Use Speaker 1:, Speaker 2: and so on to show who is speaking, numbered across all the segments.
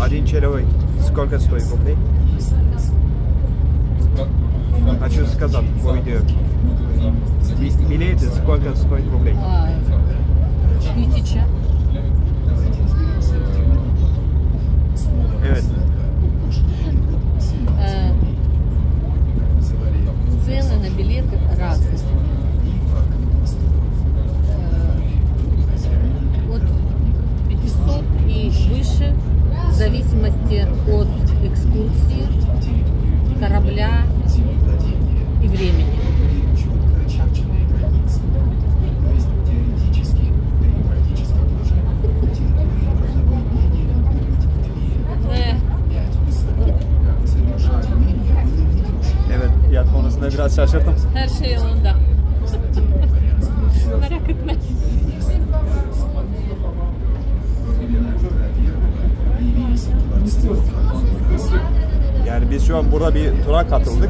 Speaker 1: Один человек. Сколько стоит рублей? Хочу сказать по видео. Билеты сколько стоит рублей?
Speaker 2: 1000.
Speaker 1: Evet.
Speaker 2: Цены на билеты разные. От 500 и выше, в зависимости от экскурсии, корабля и времени.
Speaker 1: Evet, fiyat konusunda biraz şaşırdım.
Speaker 2: Her şey yolunda. Merak etme.
Speaker 1: Yani biz şu an burada bir tura katıldık.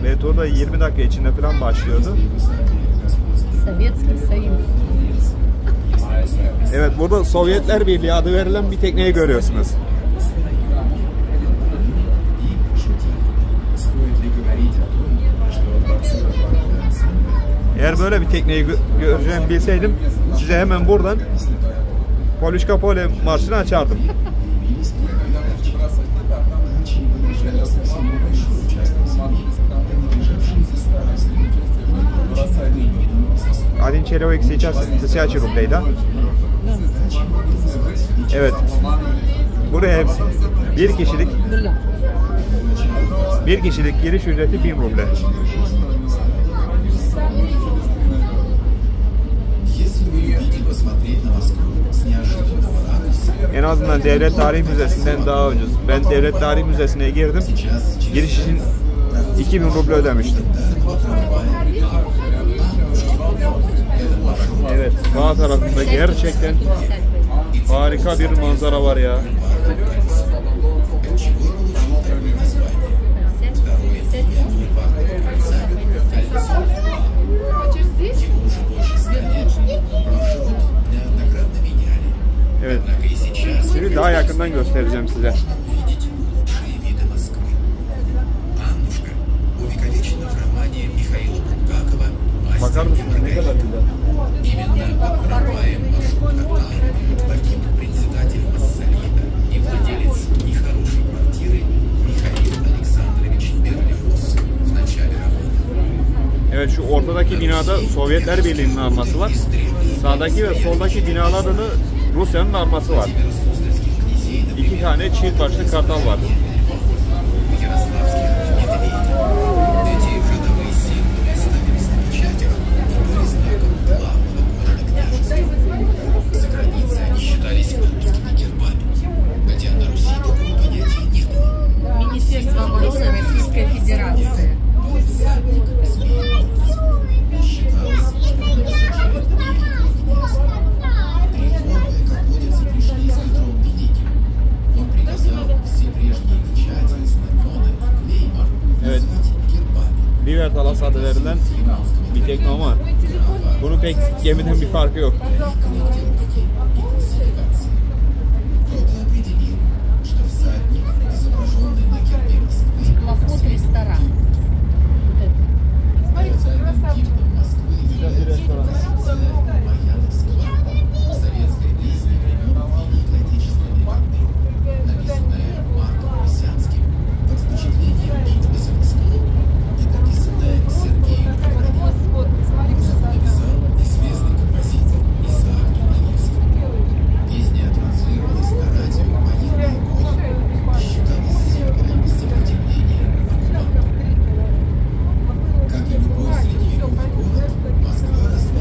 Speaker 1: Ve tur da 20 dakika içinde falan başlıyordu.
Speaker 2: Sovyetский Союз.
Speaker 1: Evet, burada Sovyetler Birliği adı verilen bir tekneyi görüyorsunuz. Eğer böyle bir tekneyi göreceğimi bilseydim size hemen buradan Poluşka Pole marşını açardım. Один человек сейчас 1000 рублей, да? Evet. Buraya bir kişilik giriş ücreti 1000 ruble. En azından Devlet Tarih Müzesi'nden daha ucuz. Ben Devlet Tarih Müzesi'ne girdim. Giriş için 2000 ruble ödemiştim. Evet, sağ tarafında gerçekten harika bir manzara var ya. Evet. Şimdi daha yakından göstereceğim size. Bakar mısınız ne kadar güzel. Evet, şu ortadaki binada Sovyetler Birliği'nin arması var. Sağdaki ve soldaki binalarda da Rusya'nın arması var. İki tane çift başlı kartal var.
Speaker 2: Министерство обороны Российской Федерации.
Speaker 1: Evet. River Talas adı verilen bir tekne ama bunun pek gemiden bir farkı yok.
Speaker 2: Теплоход ресторан.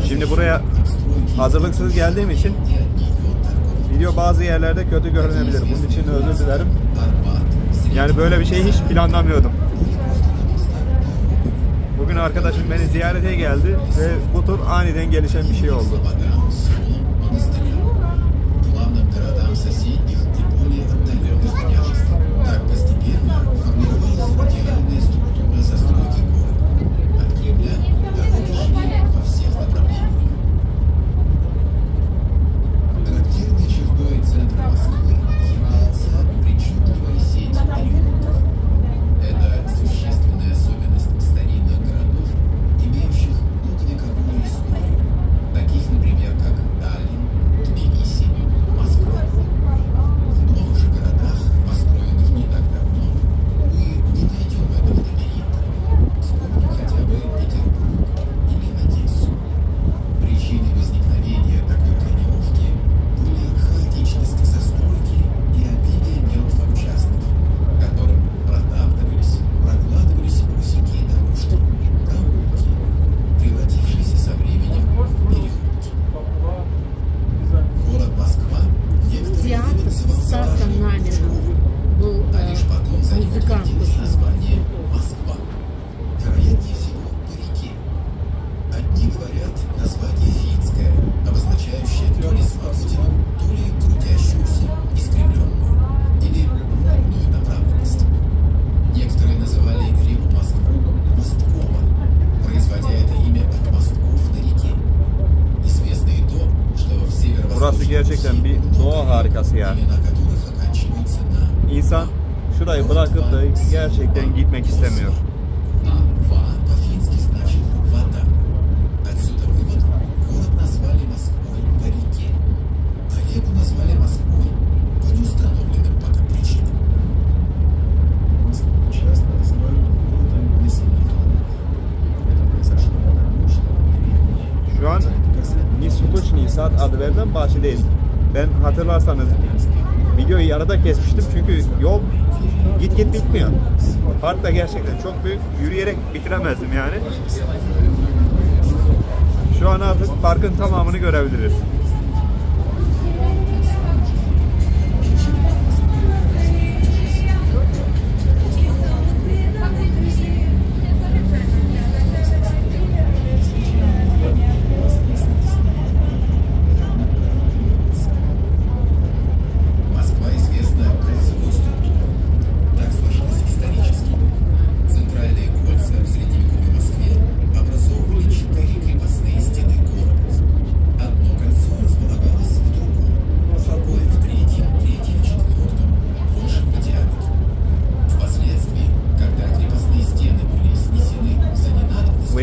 Speaker 1: Şimdi buraya hazırlıksız geldiğim için video bazı yerlerde kötü görünebilir. Bunun için özür dilerim. Yani böyle bir şey hiç planlamıyordum. Bugün arkadaşım beni ziyarete geldi ve bu tur aniden gelişen bir şey oldu. gerçekten gitmek istemiyor. Şu an Niskuçni Sad adı verilen bahçedeyiz. Ben hatırlarsanız videoyu yarıda kesmiştim çünkü yol git bitmiyor. Park da gerçekten çok büyük. Yürüyerek bitiremezdim yani. Şu an artık parkın tamamını görebiliriz.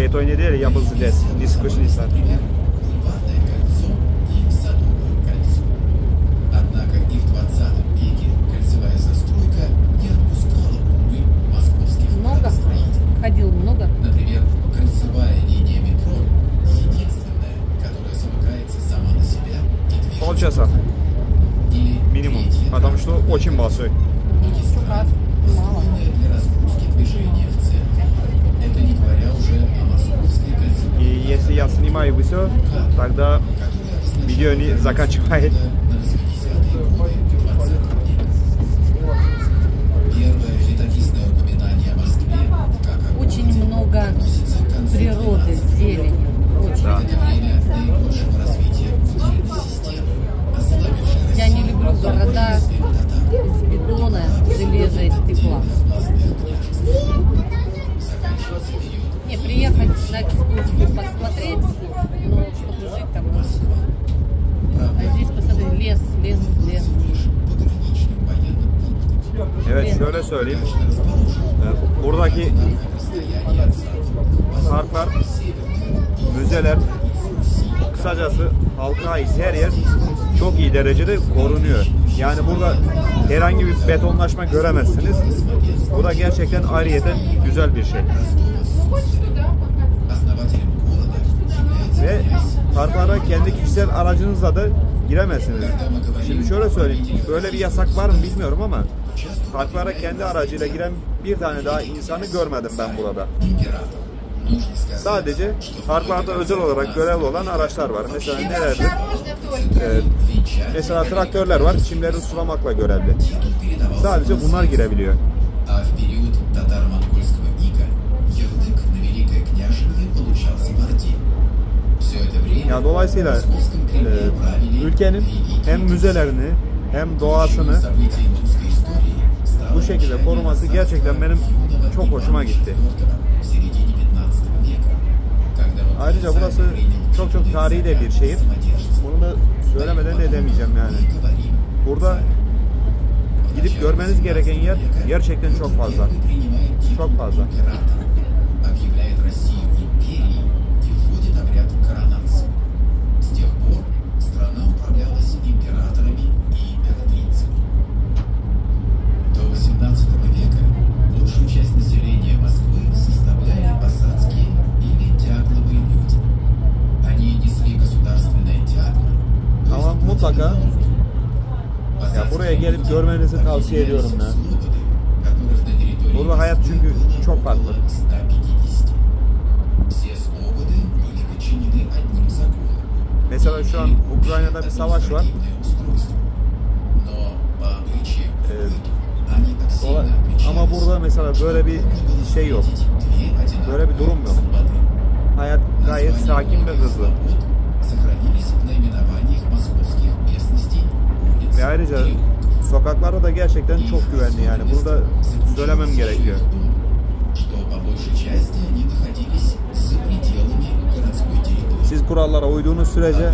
Speaker 1: Это неделя я был здесь, Niskuçni Sad.
Speaker 3: Однако и в 20 веке кольцевая застройка не отпускала умы московских градостроителей.
Speaker 2: Ходил много.
Speaker 3: Например, кольцевая линия метро единственная, которая замыкается сама на себя и движется.
Speaker 1: Полчаса минимум, потому что очень большой.
Speaker 2: Раз, мало.
Speaker 3: Для разгрузки движения в центре. Это не говоря уже о московской кольцевой.
Speaker 1: И если я снимаю все, тогда видео не заканчивает.
Speaker 3: Первое летописное упоминание о Москве как
Speaker 2: Очень много природы, зелени. Очень.
Speaker 1: Да.
Speaker 3: это время наибольшего развития удельной системы, ослабившей
Speaker 2: Я не люблю города из бетона, железа и стекла. Не, приехать на экскурсию посмотреть, но чтобы жить там. А здесь посмотри, лес.
Speaker 1: Evet, şöyle söyleyeyim. Buradaki parklar, müzeler, kısacası halka ait her yer çok iyi derecede korunuyor. Yani burada herhangi bir betonlaşma göremezsiniz. Bu da gerçekten ayrıyeten güzel bir şey. Ve parklara kendi kişisel aracınızla da giremezsiniz. Şimdi şöyle söyleyeyim, böyle bir yasak var mı bilmiyorum ama parklara kendi aracıyla giren bir tane daha insanı görmedim ben burada. Sadece parklarda özel olarak görevli olan araçlar var. Mesela nelerdir? Mesela traktörler var, çimleri sulamakla görevli. Sadece bunlar girebiliyor. Ya dolayısıyla ülkenin hem müzelerini hem doğasını bu şekilde koruması gerçekten benim çok hoşuma gitti. Ayrıca burası çok tarihi de bir şehir. Bunu da söylemeden de edemeyeceğim yani. Burada gidip görmeniz gereken yer gerçekten çok fazla. Çok fazla. Ama mutlaka ya buraya gelip görmenizi tavsiye ediyorum ben. Burada hayat çünkü çok farklı. Mesela şu an Ukrayna'da bir savaş var. Ama burada mesela böyle bir şey yok. Böyle bir durum yok. Hayat gayet sakin ve hızlı. Ve ayrıca sokaklarda da gerçekten çok güvenli yani. Bunu da söylemem gerekiyor. Siz kurallara uyduğunuz sürece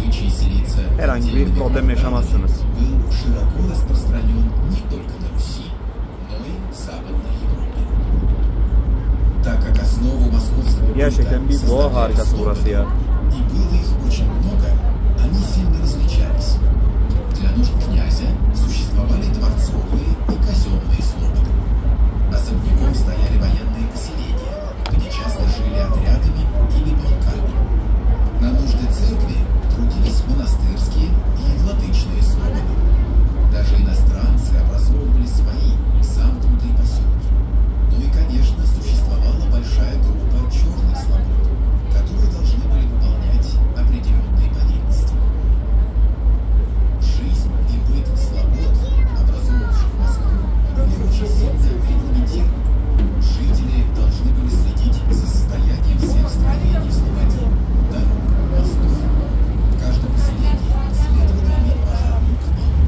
Speaker 1: herhangi bir problem yaşamazsınız.
Speaker 3: Был широко распространен не только на Руси, но и в Западной Европе.
Speaker 1: Gerçekten bir doğa harikası burası ya.
Speaker 3: И было их очень много, они сильно различались. Для нужд князя существовали дворцовые и казенные слободы. Особняком стояли военные поселения, где часто жили отрядами или полками. На нужды церкви трудились монастырские и владычные слободы. Даже иностранцы образовывали свои замкнутые поселки. Ну и, конечно, существовала большая группа черных слобод, которые должны были выполнять определенные повинности. Жизнь и быт слобод, образовавших Москву, были очень сильно регламентированы. Жители должны были следить за состоянием всех строений в слободе, дорог, мостов. В каждом поселении следовало иметь пожарную команду,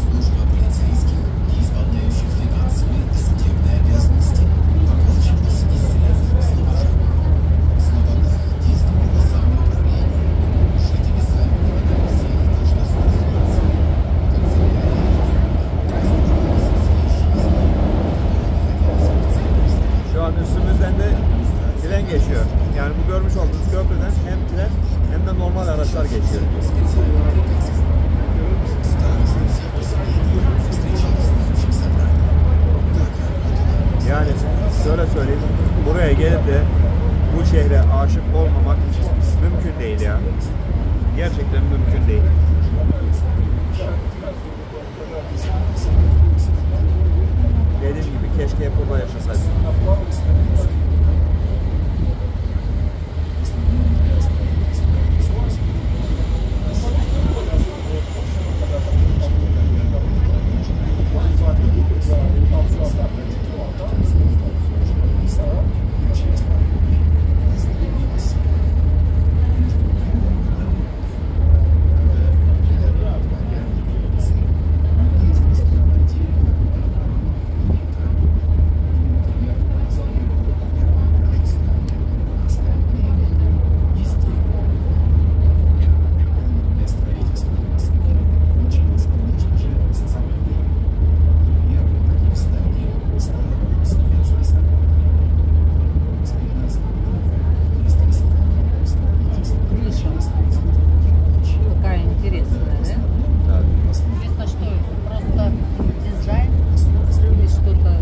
Speaker 3: служба полицейских и исполняющих финансовые и судебные обязанности оплачивалась из средств слобожан. В слободах действовало самоуправление. Жители сами выбирали всех должностных лиц. Канцелярия располагались в следующей избе, которая находилась в центре слободы.
Speaker 1: Şu an üstümüzden de tren geçiyor. Yani bu görmüş olduğunuz köprüden hem tren hem de normal araçlar geçiyor.
Speaker 3: Специальный приказ. Старосты всех поселений встречались на общем собрании. Так работала
Speaker 1: Yani şöyle söyleyeyim, buraya gelip de bu şehre aşık olmamak mümkün değil ya. Gerçekten mümkün değil. Dediğim gibi keşke hep burada yaşasaydım.
Speaker 2: Какая интересная, да?
Speaker 1: Evet.
Speaker 2: Интересно, что это? Просто дизайн или что-то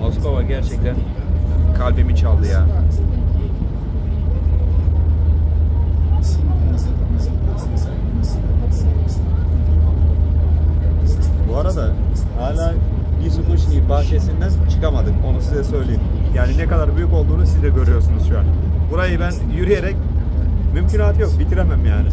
Speaker 1: Moskova gerçekten kalbimi çaldı ya. Bu arada hala Yusufuşni bahçesinden çıkamadık, onu size söyleyeyim. Yani ne kadar büyük olduğunu siz de görüyorsunuz şu an. Burayı ben yürüyerek mümkünatı yok, bitiremem yani.